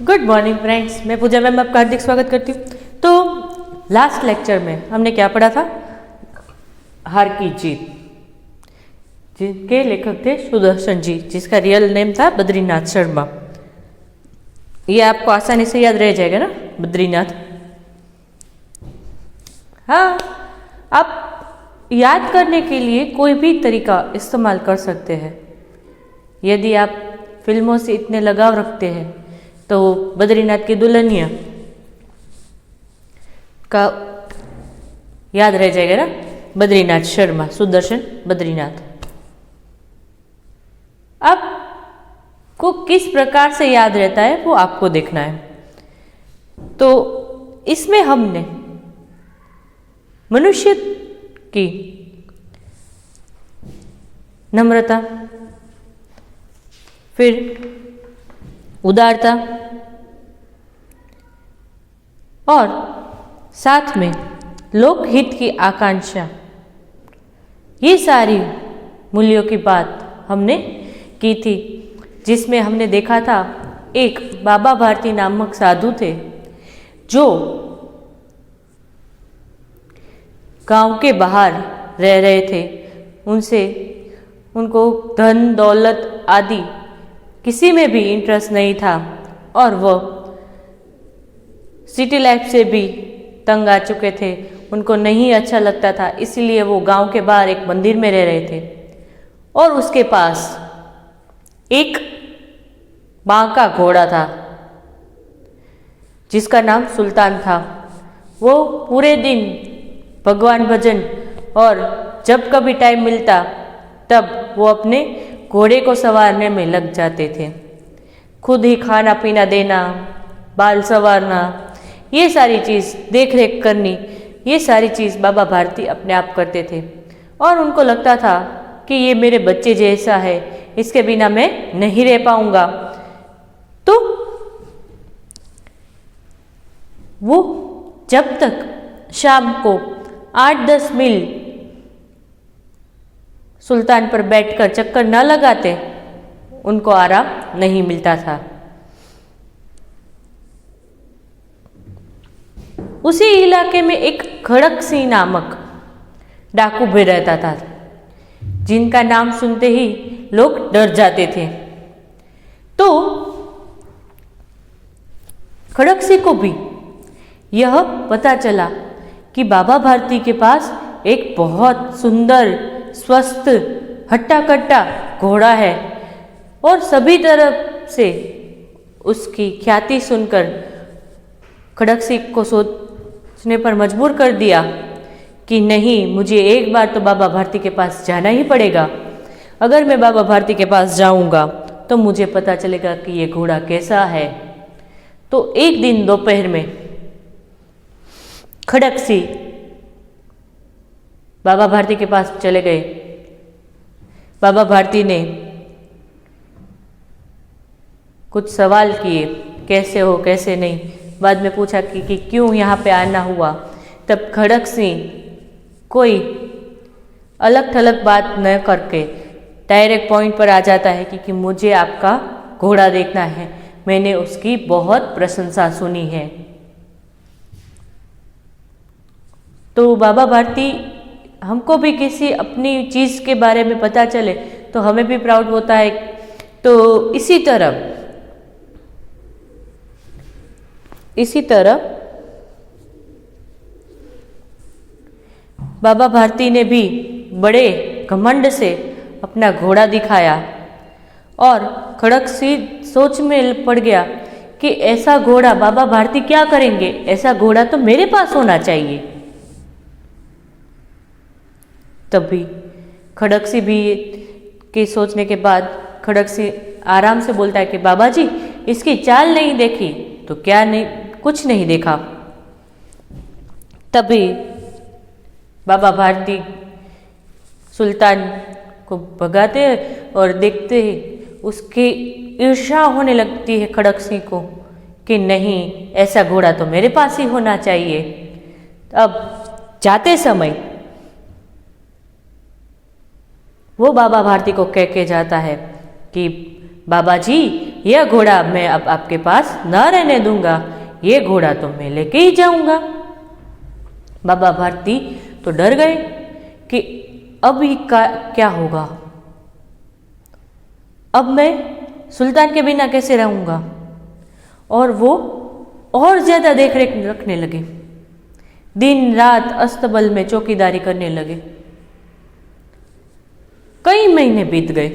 Good morning friends, मैं पूजा ma'am आपका हार्दिक स्वागत करती हूँ। तो लास्ट लेक्चर में हमने क्या पढ़ा था? हार की जीत, जिनके लेखक थे सुदर्शन जी, जिसका रियल नेम था बद्रीनाथ शर्मा। ये आपको आसानी से याद रह जाएगा ना, बद्रीनाथ। हाँ, आप याद करने के लिए कोई भी तरीका इस्तेमाल कर सकते हैं। यदि आप फिल्मों से इतने लगाव रखते हैं तो बद्रीनाथ की दुल्हनिया का याद रह जाएगा ना, बद्रीनाथ शर्मा, सुदर्शन बद्रीनाथ। आपको किस प्रकार से याद रहता है वो आपको देखना है। तो इसमें हमने मनुष्य की नम्रता, फिर उदारता और साथ में लोकहित की आकांक्षा, ये सारी मूल्यों की बात हमने की थी। जिसमें हमने देखा था एक बाबा भारती नामक साधु थे जो गांव के बाहर रह रहे थे। उनको धन दौलत आदि किसी में भी इंटरेस्ट नहीं था और वह सिटी लाइफ से भी तंग आ चुके थे। उनको नहीं अच्छा लगता था, इसीलिए वो गांव के बाहर एक मंदिर में रह रहे थे और उसके पास एक बांका घोड़ा था जिसका नाम सुल्तान था। वो पूरे दिन भगवान भजन और जब कभी टाइम मिलता तब वो अपने घोड़े को संवारने में लग जाते थे। खुद ही खाना पीना देना, बाल संवारना, ये सारी चीज़, देख रेख करनी, ये सारी चीज़ बाबा भारती अपने आप करते थे और उनको लगता था कि ये मेरे बच्चे जैसा है, इसके बिना मैं नहीं रह पाऊंगा। तो वो जब तक शाम को 8-10 मील सुल्तान पर बैठकर चक्कर न लगाते, उनको आराम नहीं मिलता था। उसी इलाके में एक खड़क सिंह नामक डाकू भी रहता था, जिनका नाम सुनते ही लोग डर जाते थे। तो खड़क सिंह को भी यह पता चला कि बाबा भारती के पास एक बहुत सुंदर, स्वस्थ, हट्टा कट्टा घोड़ा है और सभी तरफ से उसकी ख्याति सुनकर खड़क सिंह को सोचने पर मजबूर कर दिया कि नहीं, मुझे एक बार तो बाबा भारती के पास जाना ही पड़ेगा। अगर मैं बाबा भारती के पास जाऊंगा तो मुझे पता चलेगा कि ये घोड़ा कैसा है। तो एक दिन दोपहर में खड़क सिंह बाबा भारती के पास चले गए। बाबा भारती ने कुछ सवाल किए, कैसे हो कैसे नहीं। बाद में पूछा कि क्यों यहाँ पे आना हुआ। तब खड़क सिंह कोई अलग थलग बात न करके डायरेक्ट पॉइंट पर आ जाता है कि मुझे आपका घोड़ा देखना है, मैंने उसकी बहुत प्रशंसा सुनी है। तो बाबा भारती, हमको भी किसी अपनी चीज़ के बारे में पता चले तो हमें भी प्राउड होता है। तो इसी तरह बाबा भारती ने भी बड़े घमंड से अपना घोड़ा दिखाया और खड़क सिंह सोच में पड़ गया कि ऐसा घोड़ा बाबा भारती क्या करेंगे, ऐसा घोड़ा तो मेरे पास होना चाहिए। तभी खड़क सिंह भी के सोचने के बाद खड़क सिंह आराम से बोलता है कि बाबा जी, इसकी चाल नहीं देखी तो क्या नहीं, कुछ नहीं देखा। तभी बाबा भारती सुल्तान को भगाते और देखते ही उसकी ईर्ष्या होने लगती है खड़क सिंह को कि नहीं, ऐसा घोड़ा तो मेरे पास ही होना चाहिए। अब जाते समय वो बाबा भारती को कह के जाता है कि बाबा जी, यह घोड़ा मैं अब आपके पास न रहने दूंगा, ये घोड़ा तो मैं लेके ही जाऊंगा। बाबा भारती तो डर गए कि अब ही क्या होगा, अब मैं सुल्तान के बिना कैसे रहूंगा। और वो और ज्यादा देख रेख रखने लगे, दिन रात अस्तबल में चौकीदारी करने लगे। कई महीने बीत गए,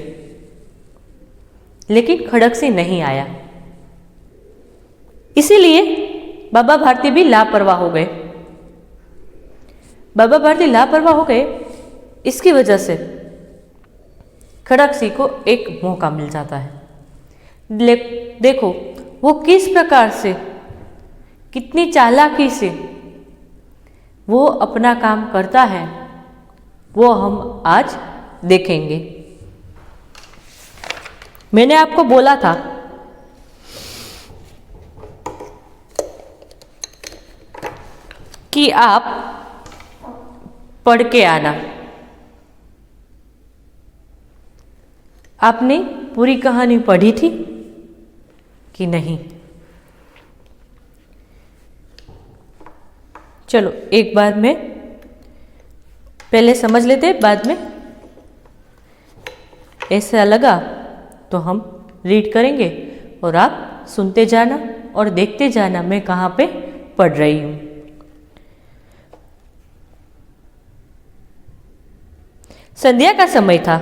लेकिन खड़क सिंह नहीं आया। इसीलिए बाबा भारती भी लापरवाह हो गए। बाबा भारती लापरवाह हो गए, इसकी वजह से खड़क सिंह को एक मौका मिल जाता है। देखो वो किस प्रकार से, कितनी चालाकी से वो अपना काम करता है, वो हम आज देखेंगे। मैंने आपको बोला था कि आप पढ़ के आना। आपने पूरी कहानी पढ़ी थी कि नहीं? चलो एक बार में पहले समझ लेते, बाद में ऐसा लगा तो हम रीड करेंगे और आप सुनते जाना और देखते जाना मैं कहाँ पे पढ़ रही हूँ। संध्या का समय था।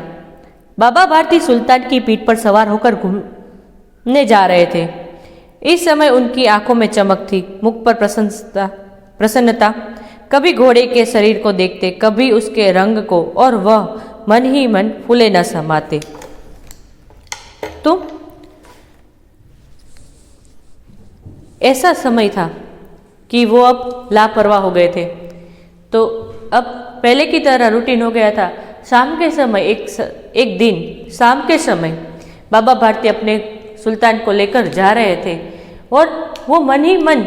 बाबा भारती सुल्तान की पीठ पर सवार होकर घूमने जा रहे थे। इस समय उनकी आंखों में चमक थी, मुख पर प्रसन्नता। कभी घोड़े के शरीर को देखते, कभी उसके रंग को, और वह मन ही मन फूले न समाते। तो ऐसा समय था कि वो अब लापरवाह हो गए थे। तो अब पहले की तरह रूटीन हो गया था। शाम के समय एक दिन शाम के समय बाबा भारती अपने सुल्तान को लेकर जा रहे थे और वो मन ही मन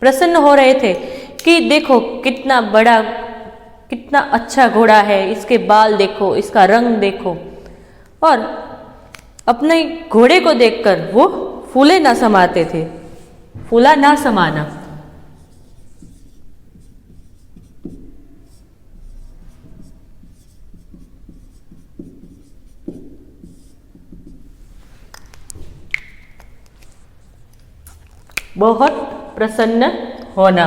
प्रसन्न हो रहे थे कि देखो कितना बड़ा, कितना अच्छा घोड़ा है, इसके बाल देखो, इसका रंग देखो। और अपने घोड़े को देखकर वो फूले ना समाते थे। फूला ना समाना, बहुत प्रसन्न होना।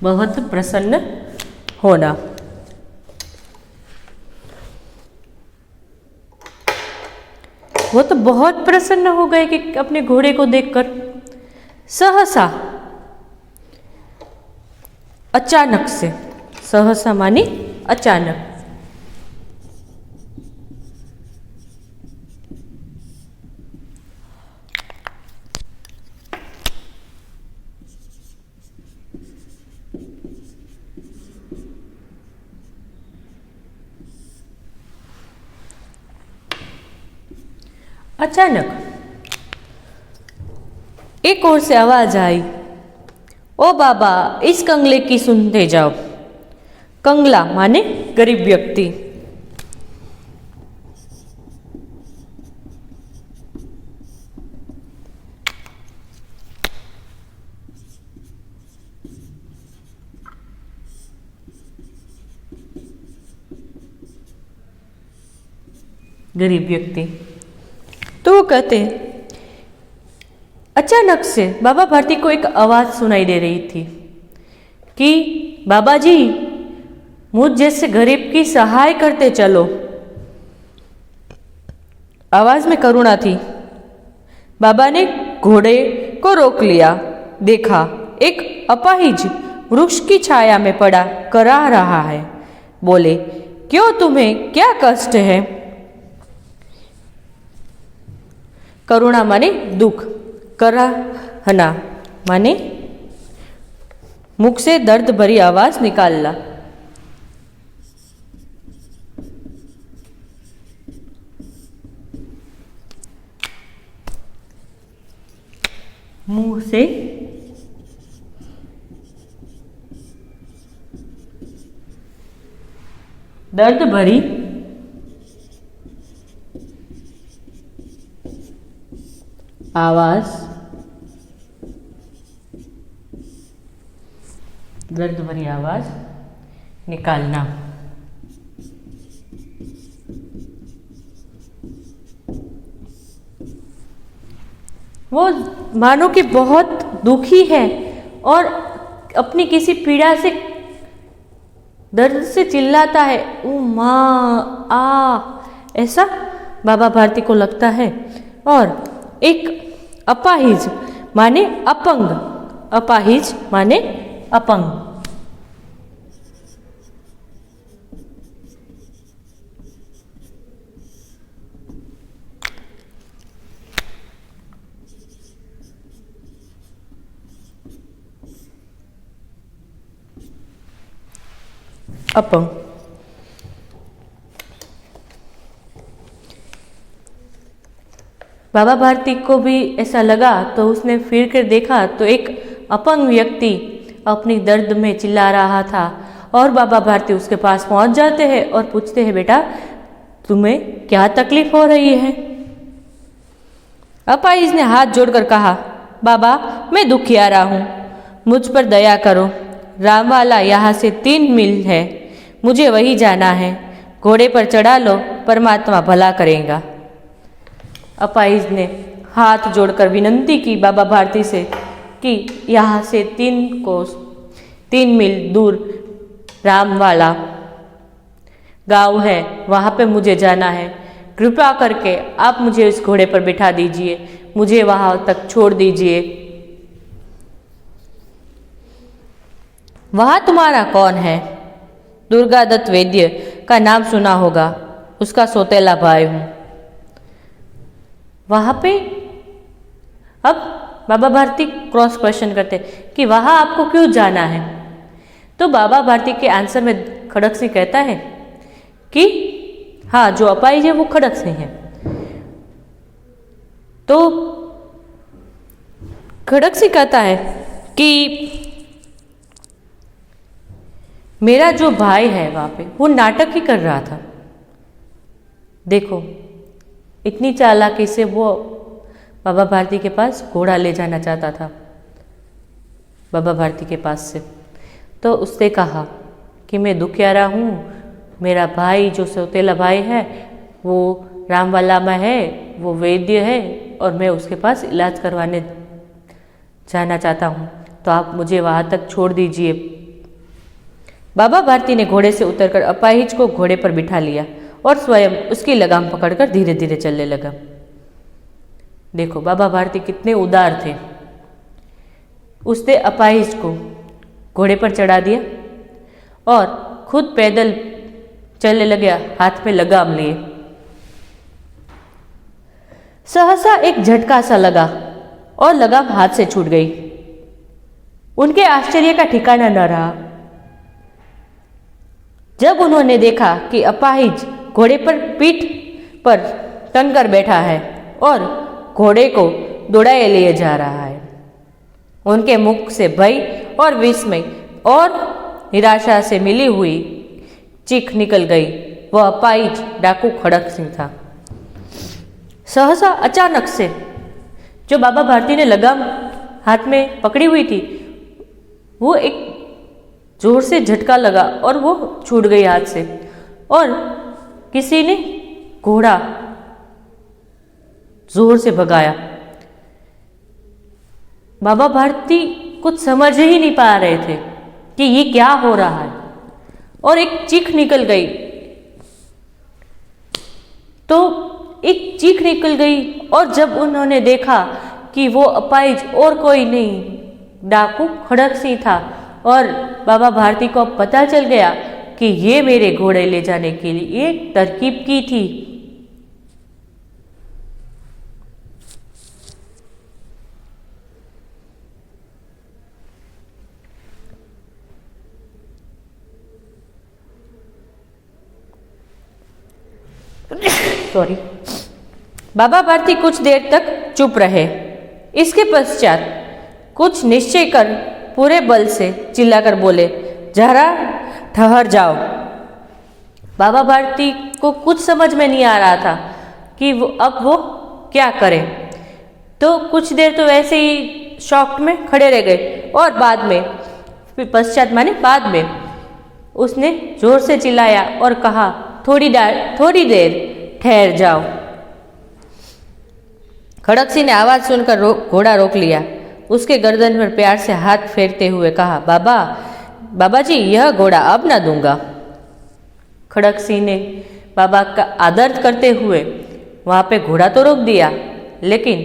बहुत प्रसन्न होना। वो तो बहुत प्रसन्न हो गए कि अपने घोड़े को देखकर। सहसा, अचानक से, सहसा मानी अचानक, अचानक एक ओर से आवाज आई, ओ बाबा इस कंगले की सुनते जाओ। कंगला माने गरीब व्यक्ति। गरीब व्यक्ति तो वो कहते, अचानक से बाबा भारती को एक आवाज सुनाई दे रही थी कि बाबा जी मुझ जैसे गरीब की सहाय करते चलो। आवाज में करुणा थी। बाबा ने घोड़े को रोक लिया। देखा एक अपाहिज वृक्ष की छाया में पड़ा कराह रहा है। बोले, क्यों, तुम्हें क्या कष्ट है? करुणा माने दुख, कराहना माने मुख से दर्द भरी आवाज निकालना। मुंह से दर्द भरी आवाज निकालना। वो मानो कि बहुत दुखी है और अपनी किसी पीड़ा से दर्द से चिल्लाता है, ओ माँ आ, ऐसा बाबा भारती को लगता है। और एक अपाहिज माने अपंग, अपाहिज माने अपंग। अपंग बाबा भारती को भी ऐसा लगा तो उसने फिर कर देखा तो एक अपंग व्यक्ति अपनी दर्द में चिल्ला रहा था। और बाबा भारती उसके पास पहुंच जाते हैं और पूछते हैं, बेटा तुम्हें क्या तकलीफ हो रही है? अपाहिज ने हाथ जोड़कर कहा, बाबा मैं दुखियारा हूँ, मुझ पर दया करो। रामवाला यहाँ से 3 मील है, मुझे वही जाना है। घोड़े पर चढ़ा लो, परमात्मा भला करेगा। अपाहिज ने हाथ जोड़कर विनंती की बाबा भारती से कि यहाँ से 3 मील दूर रामवाला गांव है, वहाँ पे मुझे जाना है। कृपा करके आप मुझे इस घोड़े पर बिठा दीजिए, मुझे वहाँ तक छोड़ दीजिए। वहाँ तुम्हारा कौन है? दुर्गादत्त वैद्य का नाम सुना होगा, उसका सौतेला भाई हूँ। वहाँ पे अब बाबा भारती क्रॉस क्वेश्चन करते कि वहाँ आपको क्यों जाना है? तो बाबा भारती के आंसर में खड़क सिंह कहता है कि हाँ, जो अपाहिज है वो खड़क सिंह है। तो खड़क सिंह कहता है कि मेरा जो भाई है वहाँ पे वो नाटक ही कर रहा था। देखो इतनी चालाकी से वो बाबा भारती के पास घोड़ा ले जाना चाहता था, बाबा भारती के पास से। तो उसने कहा कि मैं दुखियारा हूँ, मेरा भाई जो सौतेला भाई है वो रामवाला में है, वो वैद्य है और मैं उसके पास इलाज करवाने जाना चाहता हूँ, तो आप मुझे वहाँ तक छोड़ दीजिए। बाबा भारती ने घोड़े से उतरकर अपाहिज को घोड़े पर बिठा लिया और स्वयं उसकी लगाम पकड़कर धीरे धीरे चलने लगा। देखो बाबा भारती कितने उदार थे। उसने अपाहिज को घोड़े पर चढ़ा दिया और खुद पैदल चलने लगे, हाथ में लगाम लिए। सहसा एक झटका सा लगा और लगाम हाथ से छूट गई। उनके आश्चर्य का ठिकाना न रहा जब उन्होंने देखा कि अपाहिज घोड़े पर पीठ पर टंग कर बैठा है और घोड़े को दौड़ाए लिए जा रहा है। उनके मुख से भय और विस्मय और निराशा से मिली हुई चीख निकल गई। वह अपाहिज डाकू खड़क सिंह था। सहसा अचानक से जो बाबा भारती ने लगाम हाथ में पकड़ी हुई थी वो एक जोर से झटका लगा और वो छूट गई हाथ से और किसी ने घोड़ा जोर से भगाया। बाबा भारती कुछ समझ ही नहीं पा रहे थे कि ये क्या हो रहा है और एक चीख निकल गई। तो एक चीख निकल गई और जब उन्होंने देखा कि वो अपाहिज और कोई नहीं डाकू खड़क सिंह था और बाबा भारती को पता चल गया कि ये मेरे घोड़े ले जाने के लिए एक तरकीब की थी। सॉरी। बाबा भारती कुछ देर तक चुप रहे इसके पश्चात कुछ निश्चय कर पूरे बल से चिल्लाकर बोले, जरा ठहर जाओ। बाबा भारती को कुछ समझ में नहीं आ रहा था कि वो क्या करें, तो कुछ देर तो ऐसे ही शॉक में खड़े रह गए और बाद में पश्चात माने बाद में उसने जोर से चिल्लाया और कहा, थोड़ी देर ठहर जाओ। खड़क सिंह ने आवाज सुनकर घोड़ा रोक लिया। उसके गर्दन पर प्यार से हाथ फेरते हुए कहा, बाबा जी, यह घोड़ा अब ना दूंगा। खड़क सिंह ने बाबा का आदर करते हुए वहां पे घोड़ा तो रोक दिया, लेकिन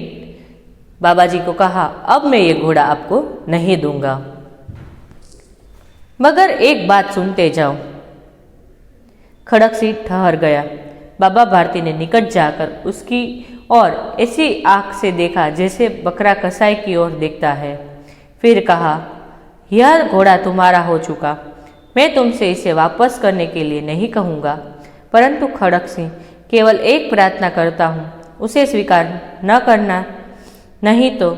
बाबा जी को कहा, अब मैं ये घोड़ा आपको नहीं दूंगा, मगर एक बात सुनते जाओ। खड़क सिंह ठहर गया। बाबा भारती ने निकट जाकर उसकी और ऐसी आंख से देखा जैसे बकरा कसाई की ओर देखता है। फिर कहा, यह घोड़ा तुम्हारा हो चुका, मैं तुमसे इसे वापस करने के लिए नहीं कहूँगा, परंतु खड़क सिंह केवल एक प्रार्थना करता हूँ, उसे स्वीकार न करना, नहीं तो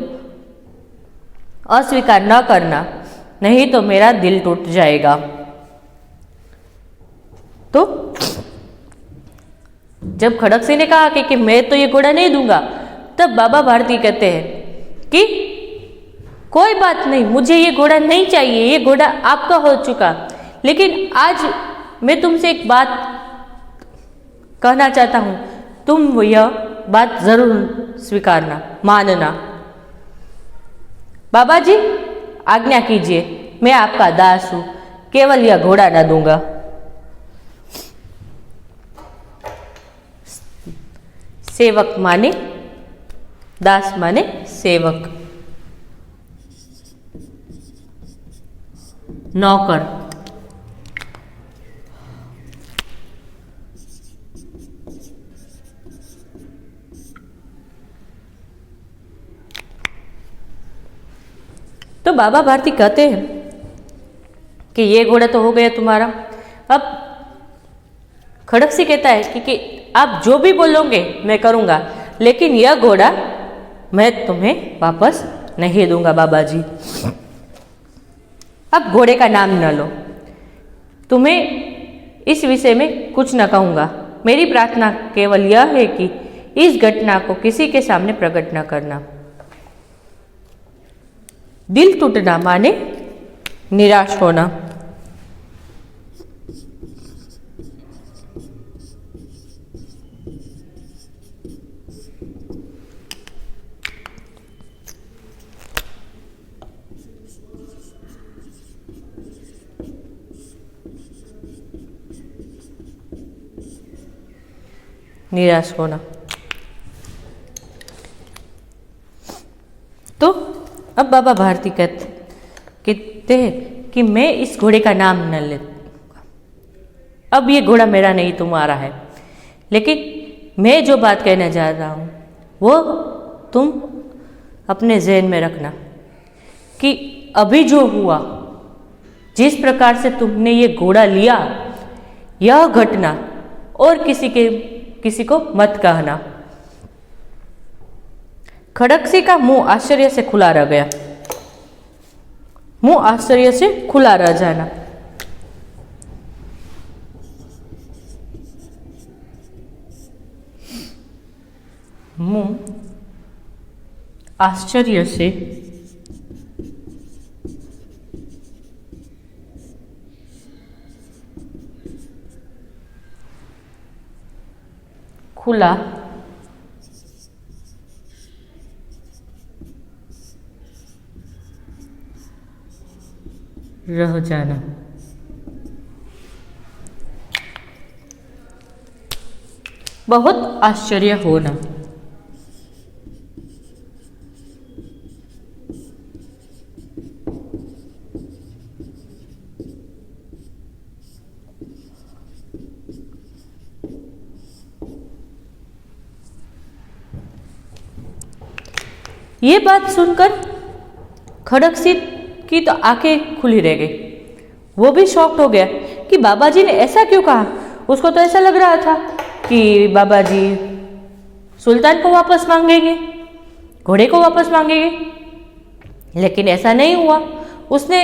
अस्वीकार न करना, नहीं तो मेरा दिल टूट जाएगा। तो जब खड़क सिंह ने कहा कि मैं तो ये घोड़ा नहीं दूंगा, तब बाबा भारती कहते हैं कि कोई बात नहीं, मुझे ये घोड़ा नहीं चाहिए, ये घोड़ा आपका हो चुका, लेकिन आज मैं तुमसे एक बात कहना चाहता हूं, तुम यह बात जरूर स्वीकारना, मानना। बाबा जी आज्ञा कीजिए, मैं आपका दास हूं, केवल यह घोड़ा ना दूंगा। सेवक माने दास माने सेवक, नौकर। तो बाबा भारती कहते हैं कि ये घोड़ा तो हो गया तुम्हारा। अब खड़क सिंह कहता है कि आप जो भी बोलोगे मैं करूंगा, लेकिन यह घोड़ा मैं तुम्हें वापस नहीं दूंगा बाबा जी। अब घोड़े का नाम न लो, तुम्हें इस विषय में कुछ न कहूंगा। मेरी प्रार्थना केवल यह है कि इस घटना को किसी के सामने प्रकट न करना। दिल टूटना माने निराश होना। निराश होना। तो अब बाबा भारती कहते हैं कि मैं इस घोड़े का नाम न ले, अब ये घोड़ा मेरा नहीं तुम्हारा है, लेकिन मैं जो बात कहने जा रहा हूं वो तुम अपने ज़हन में रखना कि अभी जो हुआ, जिस प्रकार से तुमने ये घोड़ा लिया, यह घटना और किसी को मत कहना। खड़क सिंह का मुंह आश्चर्य से खुला रह गया। मुंह आश्चर्य से खुला रह जाना। मुंह आश्चर्य से खुला रह जाना। बहुत आश्चर्य होना। ये बात सुनकर खड़क सिंह की तो आंखें खुली रह गई। वो भी शॉक्ड हो गया कि बाबा जी ने ऐसा क्यों कहा। उसको तो ऐसा लग रहा था कि बाबा जी सुल्तान को वापस मांगेंगे, घोड़े को वापस मांगेंगे, लेकिन ऐसा नहीं हुआ। उसने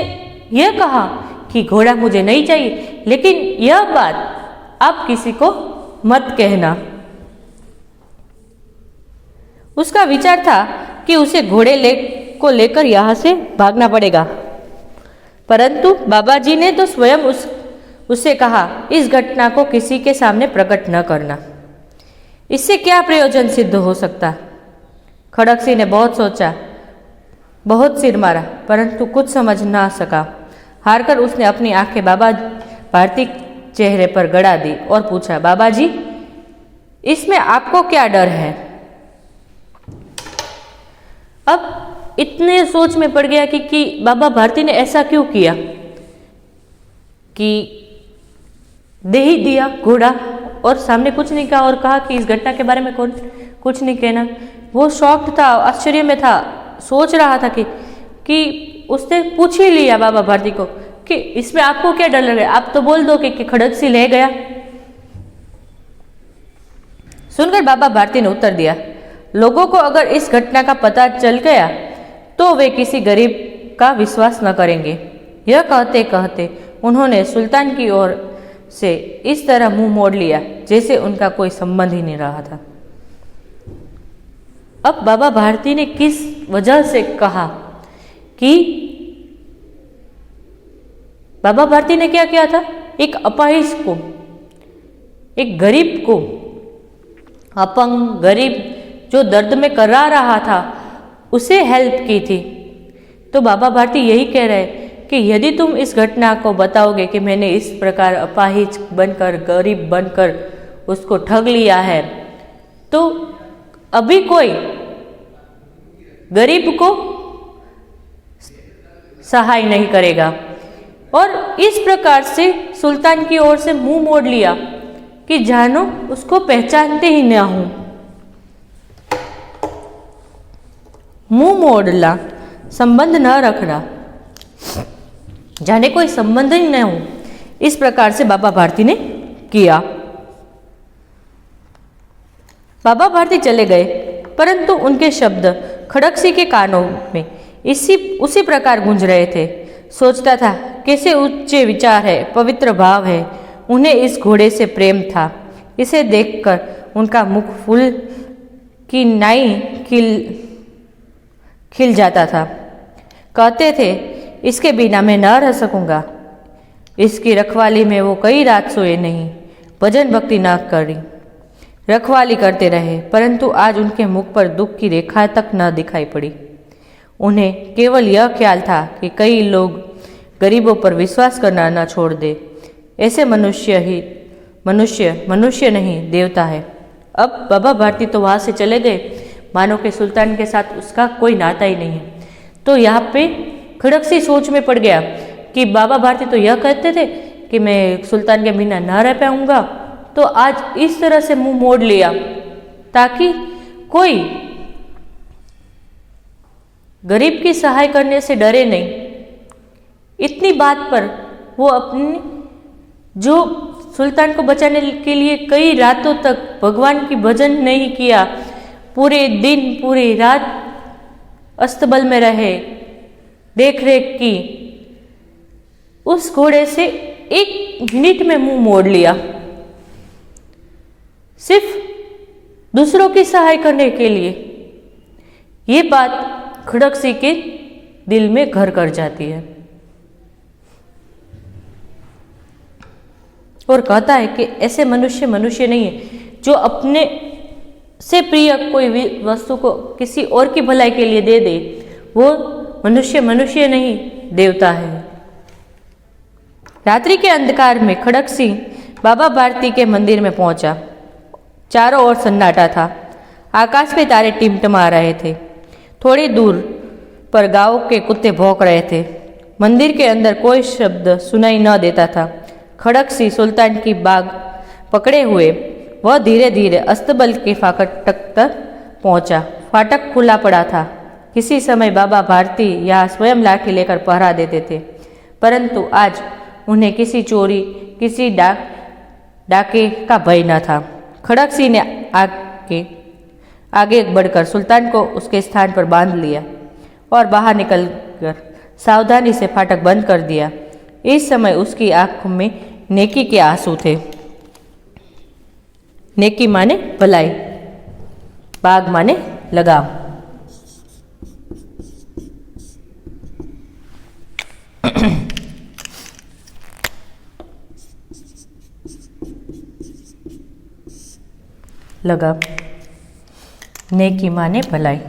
यह कहा कि घोड़ा मुझे नहीं चाहिए, लेकिन यह बात आप किसी को मत कहना। उसका विचार था कि उसे घोड़े को लेकर यहाँ से भागना पड़ेगा, परंतु बाबा जी ने तो स्वयं उससे कहा, इस घटना को किसी के सामने प्रकट न करना, इससे क्या प्रयोजन सिद्ध हो सकता। खड़क सिंह ने बहुत सोचा, बहुत सिर मारा, परंतु कुछ समझ ना सका। हारकर उसने अपनी आंखें बाबा भारती चेहरे पर गड़ा दी और पूछा, बाबा जी, इसमें आपको क्या डर है? अब इतने सोच में पड़ गया कि बाबा भारती ने ऐसा क्यों किया कि दे ही दिया घोड़ा और सामने कुछ नहीं कहा और कहा कि इस घटना के बारे में कुछ नहीं कहना। वो शॉक्ड था, आश्चर्य में था, सोच रहा था कि उसने पूछ ही लिया बाबा भारती को कि इसमें आपको क्या डर लग रहा है, आप तो बोल दो कि खड़क सिंह ले गया। सुनकर बाबा भारती ने उत्तर दिया, लोगों को अगर इस घटना का पता चल गया तो वे किसी गरीब का विश्वास न करेंगे। यह कहते कहते उन्होंने सुल्तान की ओर से इस तरह मुंह मोड़ लिया जैसे उनका कोई संबंध ही नहीं रहा था। अब बाबा भारती ने किस वजह से कहा कि बाबा भारती ने क्या किया था, एक अपाहिज को, एक गरीब को, अपंग गरीब जो दर्द में कर्रा रहा था, उसे हेल्प की थी। तो बाबा भारती यही कह रहे कि यदि तुम इस घटना को बताओगे कि मैंने इस प्रकार अपाहिज बनकर, गरीब बनकर उसको ठग लिया है, तो अभी कोई गरीब को सहाय नहीं करेगा। और इस प्रकार से सुल्तान की ओर से मुंह मोड़ लिया कि जानो उसको पहचानते ही ना हूं। मुंह मोड़ना, संबंध न रखना, जाने कोई संबंध ही न हो, इस प्रकार से बाबा भारती ने किया। बाबा भारती चले गए, परंतु उनके शब्द खड़क सिंह के कानों में उसी प्रकार गूंज रहे थे। सोचता था, कैसे उच्च विचार है, पवित्र भाव है, उन्हें इस घोड़े से प्रेम था। इसे देखकर उनका मुख फूल की नाई खिल जाता था। कहते थे, इसके बिना मैं न रह सकूंगा। इसकी रखवाली में वो कई रात सोए नहीं, भजन भक्ति न करी, रखवाली करते रहे, परंतु आज उनके मुख पर दुख की रेखा तक न दिखाई पड़ी। उन्हें केवल यह ख्याल था कि कई लोग गरीबों पर विश्वास करना न छोड़ दे। ऐसे मनुष्य नहीं देवता है। अब बाबा भारती तो वहाँ से चले गए, मानो के सुल्तान के साथ उसका कोई नाता ही नहीं है। तो यहाँ पे खड़क सिंह सोच में पड़ गया कि बाबा भारती तो यह कहते थे कि मैं सुल्तान के बिना ना रह पाऊंगा, तो आज इस तरह से मुंह मोड़ लिया ताकि कोई गरीब की सहाय करने से डरे नहीं। इतनी बात पर वो अपने जो सुल्तान को बचाने के लिए कई रातों तक भगवान की भजन नहीं किया, पूरे दिन पूरी रात अस्तबल में रहे, देख रेख की, उस घोड़े से 1 मिनट में मुंह मोड़ लिया, सिर्फ दूसरों की सहाय करने के लिए। ये बात खड़क सिंह के दिल में घर कर जाती है और कहता है कि ऐसे मनुष्य नहीं है जो अपने से प्रिय कोई वस्तु को किसी और की भलाई के लिए दे दे। वो मनुष्य नहीं, देवता है। रात्रि के अंधकार में खड़क सिंह बाबा भारती के मंदिर में पहुंचा। चारों ओर सन्नाटा था, आकाश में तारे टिमटिमा रहे थे। थोड़ी दूर पर गांव के कुत्ते भौंक रहे थे। मंदिर के अंदर कोई शब्द सुनाई न देता था। खड़क सिंह सुल्तान की बाग पकड़े हुए वह धीरे धीरे अस्तबल के फाटक तक पहुंचा। फाटक खुला पड़ा था। किसी समय बाबा भारती यहाँ स्वयं लाठी लेकर पहरा देते थे, परंतु आज उन्हें किसी चोरी, किसी डाके का भय न था। खड़क सिंह ने आगे बढ़कर सुल्तान को उसके स्थान पर बांध लिया और बाहर निकलकर सावधानी से फाटक बंद कर दिया। इस समय उसकी आंखों में नेकी के आंसू थे। नेकी माने भलाई, बाग माने लगाम। लगाम, नेकी माने भलाई।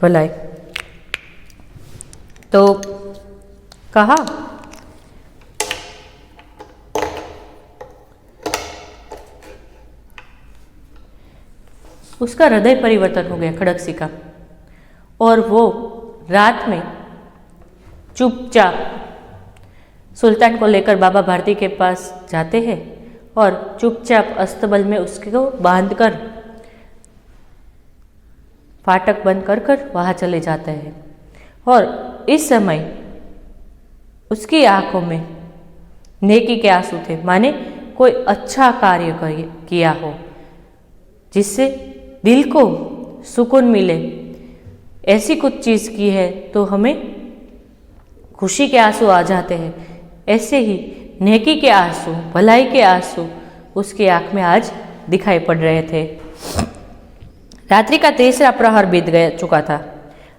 भलाई तो कहा उसका हृदय परिवर्तन हो गया खड़गसी का, और वो रात में चुपचाप सुल्तान को लेकर बाबा भारती के पास जाते हैं और चुपचाप अस्तबल में उसको बांधकर फाटक बंद कर कर वहाँ चले जाते हैं। और इस समय उसकी आंखों में नेकी के आंसू थे, माने कोई अच्छा कार्य किया हो जिससे दिल को सुकून मिले। ऐसी कुछ चीज़ की है तो हमें खुशी के आंसू आ जाते हैं। ऐसे ही नेकी के आंसू, भलाई के आंसू उसकी आंख में आज दिखाई पड़ रहे थे। रात्रि का तीसरा प्रहर बीत चुका था।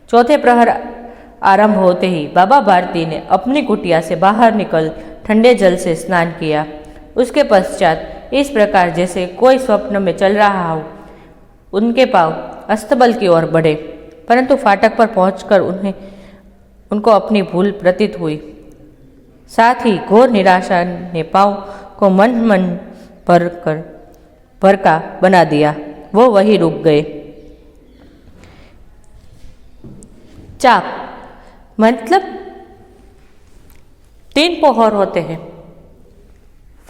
चौथे प्रहर आरंभ होते ही बाबा भारती ने अपनी कुटिया से बाहर निकल ठंडे जल से स्नान किया। उसके पश्चात इस प्रकार जैसे कोई स्वप्न में चल रहा हो उनके पांव अस्तबल की ओर बढ़े, परंतु फाटक पर पहुंचकर उनको अपनी भूल प्रतीत हुई। साथ ही घोर निराशा ने पांव को मन भर का बना दिया। वो वहीं रुक गए। चाप मतलब 3 पहर होते हैं,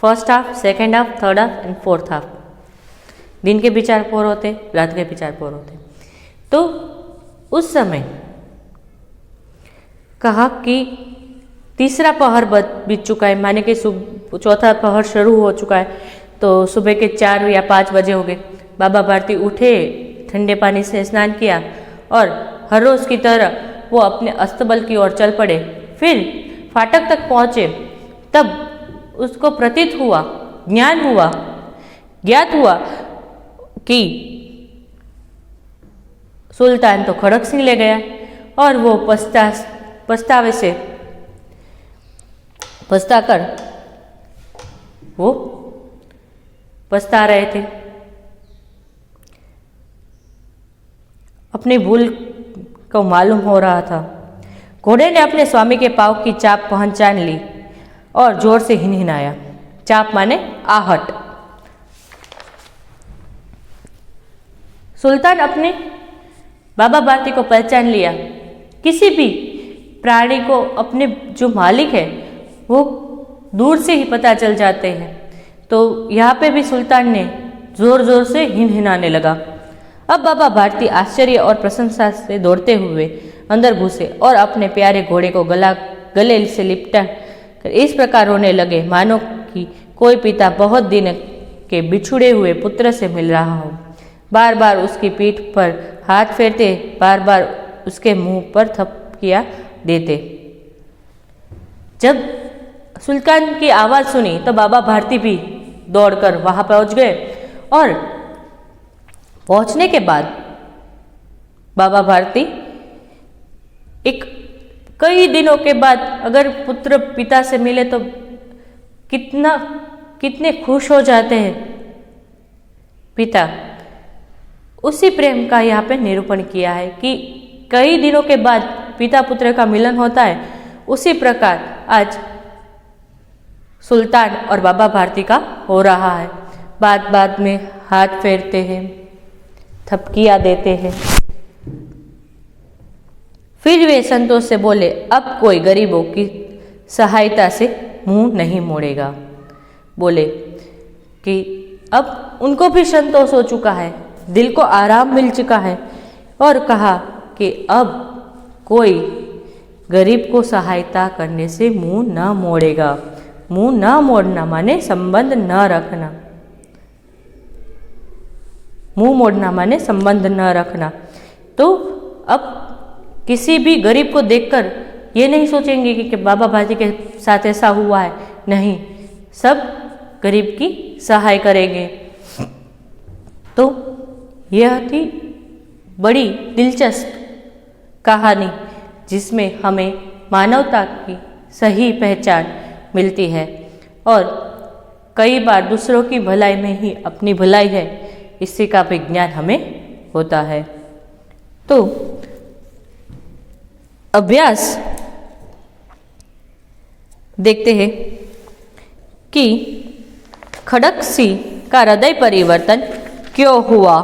first half, second half, third half and fourth half. दिन के भी 4 पहर होते, रात के भी 4 पहर होते। तो उस समय कहा कि तीसरा पहर बीत चुका है, माने कि चौथा पहर शुरू हो चुका है। तो सुबह के 4 या 5 बजे हो गए। बाबा भारती उठे, ठंडे पानी से स्नान किया और हर रोज की तरह वो अपने अस्तबल की ओर चल पड़े। फिर फाटक तक पहुंचे, तब उसको प्रतीत हुआ, ज्ञात हुआ कि सुल्तान तो खड़ग सिंह ले गया और वो पछतावे से पछता रहे थे। अपनी भूल को मालूम हो रहा था। घोड़े ने अपने स्वामी के पांव की चाप पहचान ली और जोर से हिनहिनाया। चाप माने आहट। सुल्तान अपने बाबा भारती को पहचान लिया। किसी भी प्राणी को अपने जो मालिक है वो दूर से ही पता चल जाते हैं। तो यहाँ पे भी सुल्तान ने जोर जोर से हिनहिनाने लगा। अब बाबा भारती आश्चर्य और प्रशंसा से दौड़ते हुए अंदर घुसे और अपने प्यारे घोड़े को गले से लिपटा कर इस प्रकार रोने लगे मानो कि कोई पिता बहुत दिन के बिछुड़े हुए पुत्र से मिल रहा हो। बार बार उसकी पीठ पर हाथ फेरते, बार बार उसके मुंह पर थपकियां देते। जब सुल्तान की आवाज़ सुनी तो बाबा भारती भी दौड़कर वहां पहुंच गए और पहुंचने के बाद बाबा भारती कई दिनों के बाद अगर पुत्र पिता से मिले तो कितने खुश हो जाते हैं पिता। उसी प्रेम का यहाँ पे निरूपण किया है कि कई दिनों के बाद पिता पुत्र का मिलन होता है। उसी प्रकार आज सुल्तान और बाबा भारती का हो रहा है। बाद में हाथ फेरते हैं, थपकियां देते हैं। फिर वे संतोष से बोले, अब कोई गरीबों की सहायता से मुंह नहीं मोड़ेगा। बोले कि अब उनको भी संतोष हो चुका है, दिल को आराम मिल चुका है और कहा कि अब कोई गरीब को सहायता करने से मुंह न मोड़ेगा। मुंह न मोड़ना माने संबंध न रखना। मुंह मोड़ना माने संबंध न रखना। तो अब किसी भी गरीब को देखकर ये नहीं सोचेंगे कि बाबा भारती के साथ ऐसा हुआ है, नहीं, सब गरीब की सहाय करेंगे। तो यह थी बड़ी दिलचस्प कहानी जिसमें हमें मानवता की सही पहचान मिलती है और कई बार दूसरों की भलाई में ही अपनी भलाई है, इसी का विज्ञान हमें होता है। तो अभ्यास देखते हैं कि खड़गसी का हृदय परिवर्तन क्यों हुआ।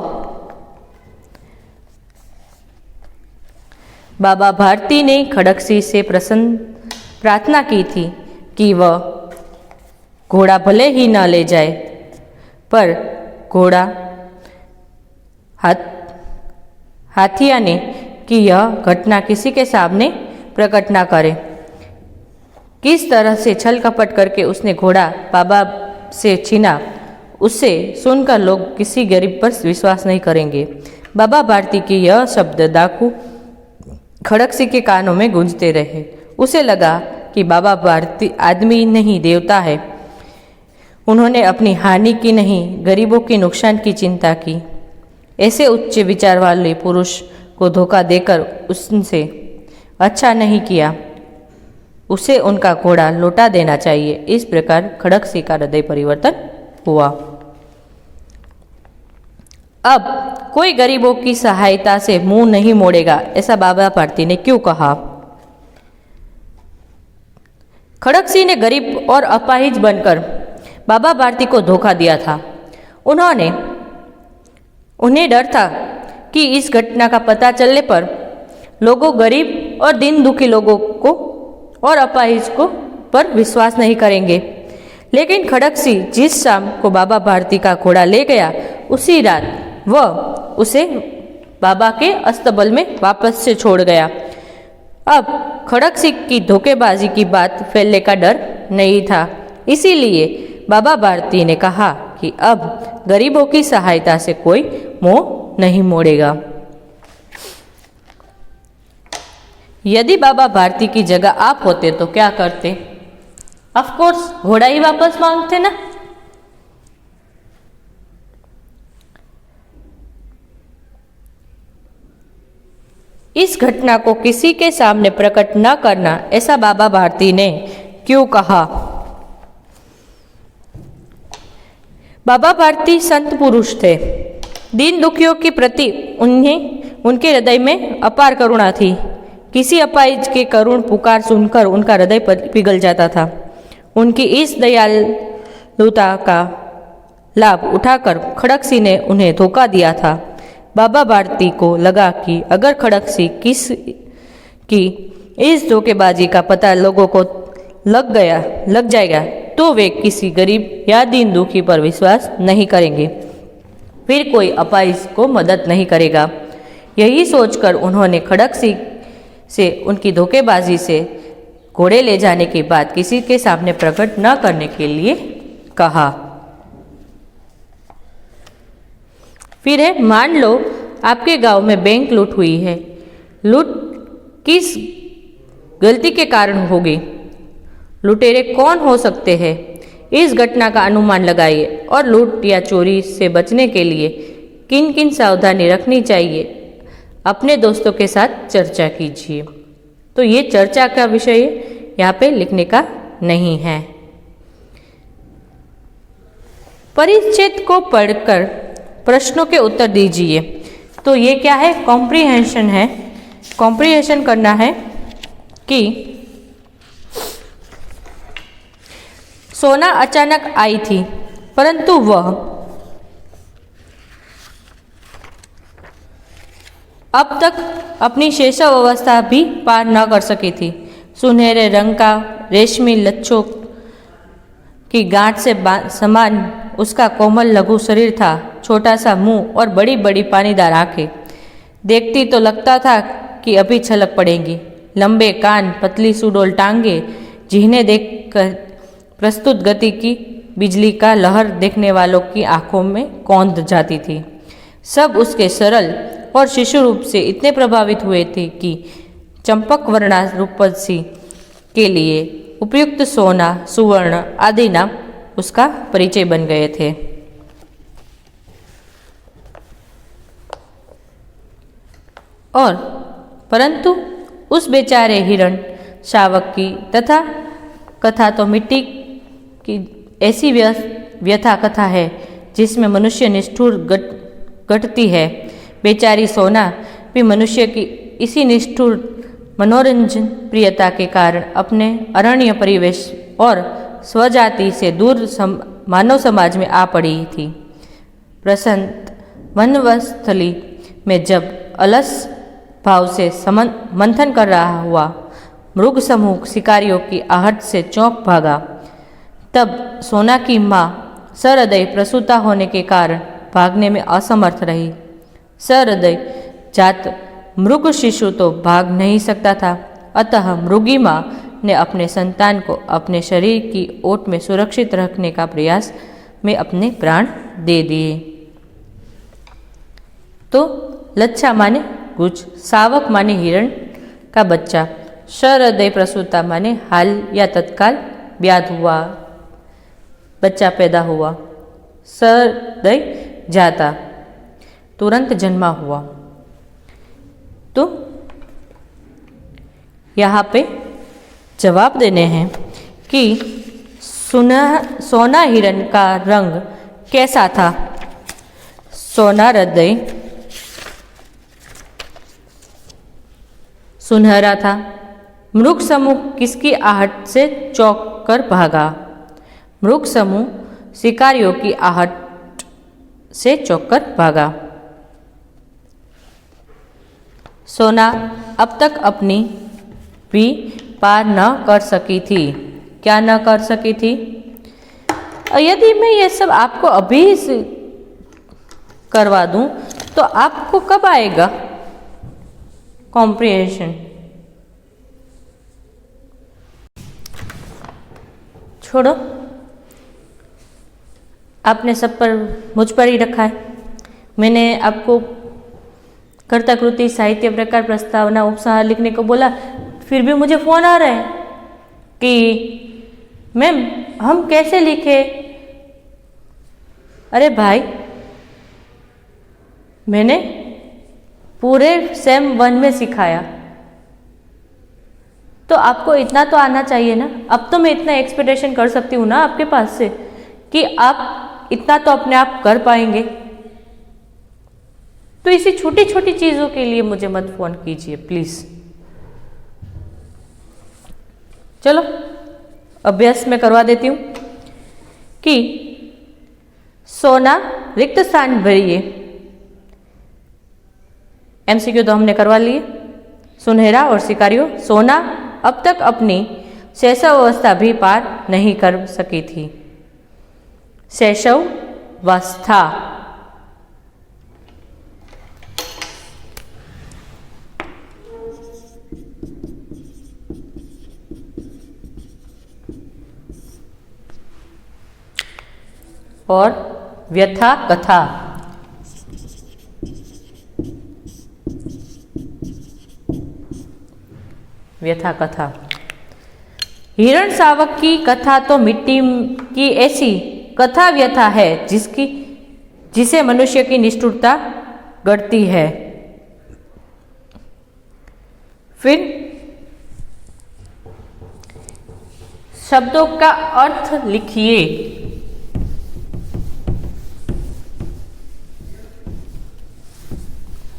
बाबा भारती ने खड़गसी से प्रार्थना की थी कि वह घोड़ा भले ही न ले जाए, पर घोड़ा हाथिया ने कि यह घटना किसी के सामने प्रकट न करे। किस तरह से छल कपट करके उसने घोड़ा बाबा से छीना, उससे सुनकर लोग किसी गरीब पर विश्वास नहीं करेंगे। बाबा भारती के यह शब्द डाकू खड़गसी के कानों में गूंजते रहे। उसे लगा कि बाबा भारती आदमी नहीं देवता है। उन्होंने अपनी हानि की नहीं, गरीबों के नुकसान की चिंता की। ऐसे उच्च विचार वाले पुरुष को धोखा देकर उससे अच्छा नहीं किया, उसे उनका घोड़ा लौटा देना चाहिए। इस प्रकार खड़गसी का हृदय परिवर्तन हुआ। अब कोई गरीबों की सहायता से मुंह नहीं मोड़ेगा, ऐसा बाबा भारती ने क्यों कहा? खड़गसी ने गरीब और अपाहिज बनकर बाबा भारती को धोखा दिया था। उन्हें डर था कि इस घटना का पता चलने पर लोगों गरीब और दीन दुखी लोगों को और अपाहिज को पर विश्वास नहीं करेंगे। लेकिन खड़गसी जिस शाम को बाबा भारती का घोड़ा ले गया, उसी रात वह उसे बाबा के अस्तबल में वापस से छोड़ गया। अब खड़गसी की धोखेबाजी की बात फैलने का डर नहीं था, इसीलिए बाबा भारती ने कहा कि अब गरीबों की सहायता से कोई मुंह नहीं मोड़ेगा। यदि बाबा भारती की जगह आप होते तो क्या करते? ऑफ कोर्स घोड़ा ही वापस मांगते ना। इस घटना को किसी के सामने प्रकट न करना, ऐसा बाबा भारती ने क्यों कहा? बाबा भारती संत पुरुष थे। दीन दुखियों के प्रति उनके हृदय में अपार करुणा थी। किसी अपाहिज के करुण पुकार सुनकर उनका हृदय पिघल जाता था। उनकी इस दयालुता का लाभ उठाकर खड़गसी ने उन्हें धोखा दिया था। बाबा भारती को लगा कि अगर खड़गसी की इस धोखेबाजी का पता लोगों को लग जाएगा तो वे किसी गरीब या दीन दुखी पर विश्वास नहीं करेंगे, फिर कोई अपाहिज को मदद नहीं करेगा। यही सोचकर उन्होंने खड़गसी से उनकी धोखेबाजी से घोड़े ले जाने की बात किसी के सामने प्रकट न करने के लिए कहा। फिर है, मान लो आपके गांव में बैंक लूट हुई है। लूट किस गलती के कारण होगी? लुटेरे कौन हो सकते हैं? इस घटना का अनुमान लगाइए और लूट या चोरी से बचने के लिए किन किन सावधानी रखनी चाहिए, अपने दोस्तों के साथ चर्चा कीजिए। तो ये चर्चा का विषय यहाँ पे लिखने का नहीं है। परिच्छेद को पढ़कर प्रश्नों के उत्तर दीजिए। तो ये क्या है? कॉम्प्रिहेंशन है। कॉम्प्रिहेंशन करना है कि सोना अचानक आई थी, परंतु वह अब तक अपनी शैशव अवस्था भी पार न कर सकी थी। सुनहरे रंग का रेशमी लच्छों की गांठ से समान उसका कोमल लघु शरीर था। छोटा सा मुंह और बड़ी बड़ी पानीदार आंखें। देखती तो लगता था कि अभी छलक पड़ेंगी। लंबे कान, पतली सुडौल टांगे, जिन्हें देखकर प्रस्तुत गति की बिजली का लहर देखने वालों की आंखों में कौंध जाती थी। सब उसके सरल और शिशु रूप से इतने प्रभावित हुए थे कि चंपक वर्णा रूपसी के लिए उपयुक्त सोना, सुवर्ण आदि नाम उसका परिचय बन गए थे। और परंतु उस बेचारे हिरण शावक की तथा कथा तो मिट्टी की ऐसी व्यथा कथा है जिसमें मनुष्य निष्ठुर घटती है। बेचारी सोना भी मनुष्य की इसी निष्ठुर मनोरंजन प्रियता के कारण अपने अरण्य परिवेश और स्वजाति से दूर मानव समाज में आ पड़ी थी। प्रसन्न वनवस्थली में जब अलस भाव से मंथन कर रहा हुआ मृग समूह शिकारियों की आहट से चौंक भागा, तब सोना की माँ सहृदय प्रसूता होने के कारण भागने में असमर्थ रही। सहृदय जात मृग शिशु तो भाग नहीं सकता था, अतः मृगी माँ ने अपने संतान को अपने शरीर की ओट में सुरक्षित रखने का प्रयास में अपने प्राण दे दिए। तो लच्छा माने गुज, सावक माने हिरण का बच्चा, सहृदय प्रसूता माने हाल या तत्काल ब्याध हुआ, बच्चा पैदा हुआ। सहृदय जाता तुरंत जन्मा हुआ। तो यहाँ पे जवाब देने हैं कि सोना हिरण का रंग कैसा था। सोना हृदय सुनहरा था। मृग समूह किसकी आहट से चौंक कर भागा। मृग समूह शिकारियों की आहट से चौंक कर भागा। सोना अब तक अपनी भी पार न कर सकी थी। क्या न कर सकी थी? यदि मैं ये सब आपको अभी करवा दूं तो आपको कब आएगा कॉम्प्रिहेंशन? छोड़ो, आपने सब पर मुझ पर ही रखा है। मैंने आपको कर्ता कृति साहित्य प्रकार प्रस्तावना उपसंहार लिखने को बोला, फिर भी मुझे फोन आ रहा है कि मैम हम कैसे लिखे। अरे भाई, मैंने पूरे सेम 1 में सिखाया, तो आपको इतना तो आना चाहिए ना। अब तो मैं इतना एक्सपेक्टेशन कर सकती हूँ ना आपके पास से कि आप इतना तो अपने आप कर पाएंगे। तो इसी छोटी छोटी चीजों के लिए मुझे मत फोन कीजिए प्लीज। चलो अभ्यास में करवा देती हूँ कि सोना रिक्त स्थान भरिए। एमसीक्यू तो हमने करवा लिए। सुनहरा और शिकारियों, सोना अब तक अपनी शैशव अवस्था भी पार नहीं कर सकी थी। शैशवावस्था और व्यथा कथा। व्यथा कथा। हिरण शावक की कथा तो मिट्टी की ऐसी कथा व्यथा है जिसे मनुष्य की निष्ठुरता गढ़ती है। फिर शब्दों का अर्थ लिखिए।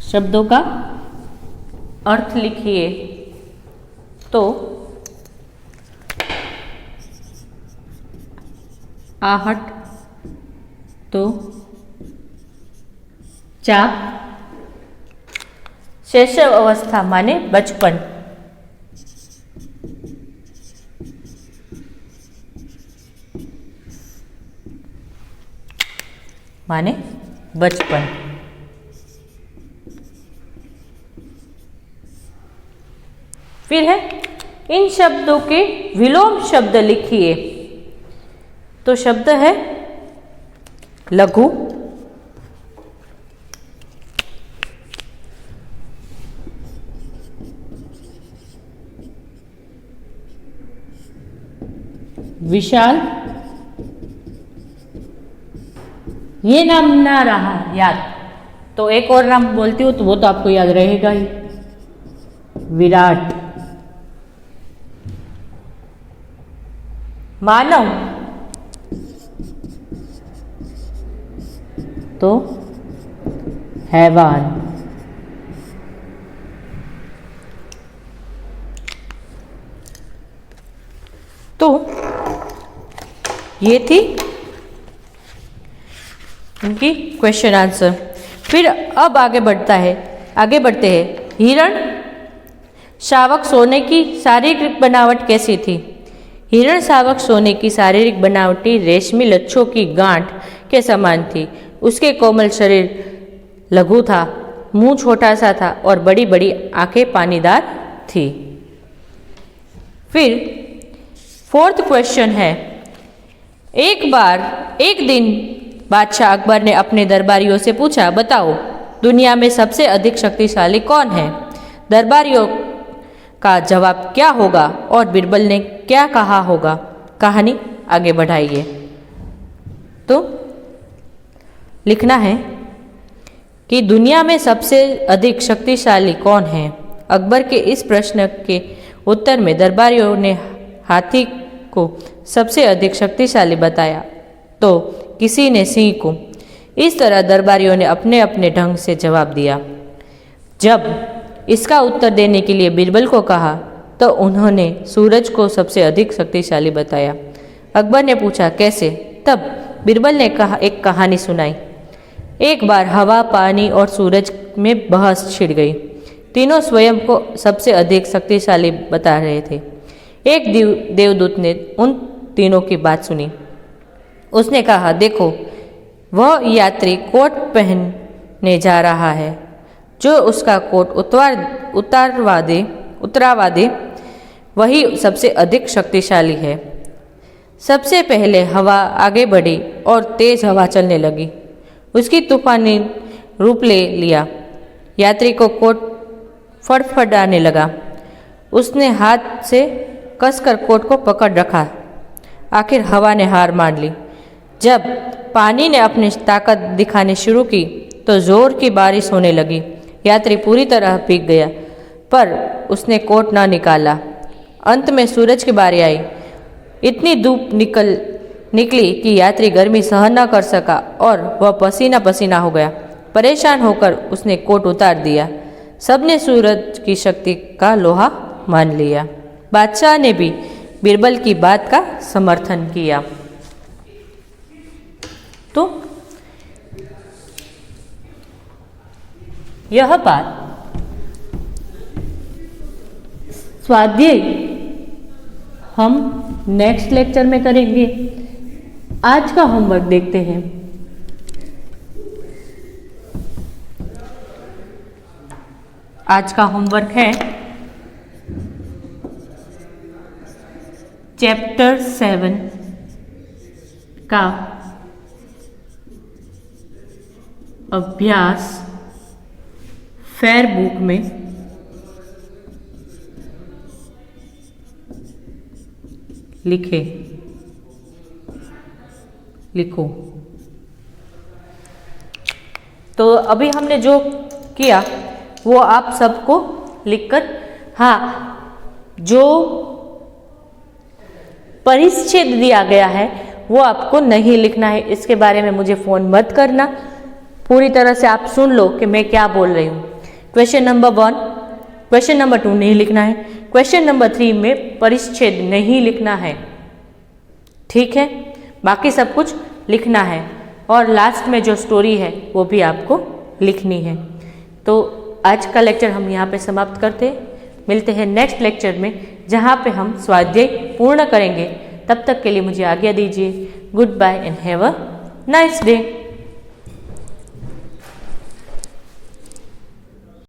शब्दों का अर्थ लिखिए। तो आहट तो चाप, शैशव अवस्था माने बचपन, माने बचपन। फिर है इन शब्दों के विलोम शब्द लिखिए। तो शब्द है लघु, विशाल, ये नाम ना रहा याद, तो एक और नाम बोलती हूँ तो वो तो आपको याद रहेगा ही, विराट। मानव तो हैवान। तो ये थी इनकी क्वेश्चन आंसर। फिर अब आगे बढ़ते हैं। हिरण शावक सोने की शारीरिक बनावट कैसी थी? हिरण शावक सोने की शारीरिक बनावटी रेशमी लच्छों की गांठ के समान थी। उसके कोमल शरीर लघु था, मुंह छोटा सा था और बड़ी बड़ी आंखें पानीदार थी। फिर फोर्थ क्वेश्चन है, एक दिन बादशाह अकबर ने अपने दरबारियों से पूछा, बताओ दुनिया में सबसे अधिक शक्तिशाली कौन है? दरबारियों का जवाब क्या होगा और बीरबल ने क्या कहा होगा? कहानी आगे बढ़ाइए। तो लिखना है कि दुनिया में सबसे अधिक शक्तिशाली कौन है? अकबर के इस प्रश्न के उत्तर में दरबारियों ने हाथी को सबसे अधिक शक्तिशाली बताया, तो किसी ने सिंह को। इस तरह दरबारियों ने अपने अपने ढंग से जवाब दिया। जब इसका उत्तर देने के लिए बीरबल को कहा तो उन्होंने सूरज को सबसे अधिक शक्तिशाली बताया। अकबर ने पूछा कैसे? तब बीरबल ने एक कहानी सुनाई। एक बार हवा, पानी और सूरज में बहस छिड़ गई। तीनों स्वयं को सबसे अधिक शक्तिशाली बता रहे थे। एक देवदूत ने उन तीनों की बात सुनी। उसने कहा, देखो वह यात्री कोट पहनने जा रहा है। जो उसका कोट उतरवा दे वही सबसे अधिक शक्तिशाली है। सबसे पहले हवा आगे बढ़ी और तेज हवा चलने लगी। उसकी तूफानी रूप ले लिया। यात्री को कोट फड़फड़ाने लगा। उसने हाथ से कसकर कोट को पकड़ रखा। आखिर हवा ने हार मान ली। जब पानी ने अपनी ताकत दिखानी शुरू की तो जोर की बारिश होने लगी। यात्री पूरी तरह भीग गया, पर उसने कोट ना निकाला। अंत में सूरज की बारी आई। इतनी धूप निकली कि यात्री गर्मी सहन न कर सका और वह पसीना पसीना हो गया। परेशान होकर उसने कोट उतार दिया। सबने सूरज की शक्ति का लोहा मान लिया। बादशाह ने भी बीरबल की बात का समर्थन किया। तो यह बात स्वाध्याय हम नेक्स्ट लेक्चर में करेंगे। आज का होमवर्क देखते हैं। आज का होमवर्क है चैप्टर 7 का अभ्यास फेयर बुक में लिखो। तो अभी हमने जो किया वो आप सबको लिखकर, हाँ, जो परिच्छेद दिया गया है वो आपको नहीं लिखना है। इसके बारे में मुझे फ़ोन मत करना। पूरी तरह से आप सुन लो कि मैं क्या बोल रही हूँ। क्वेश्चन नंबर 1, क्वेश्चन नंबर 2 नहीं लिखना है। क्वेश्चन नंबर 3 में परिच्छेद नहीं लिखना है, ठीक है? बाकी सब कुछ लिखना है और लास्ट में जो स्टोरी है वो भी आपको लिखनी है। तो आज का लेक्चर हम यहाँ पे समाप्त करते हैं। मिलते हैं नेक्स्ट लेक्चर में जहाँ पे हम स्वाध्याय पूर्ण करेंगे। तब तक के लिए मुझे आज्ञा दीजिए। Good bye and have a nice day.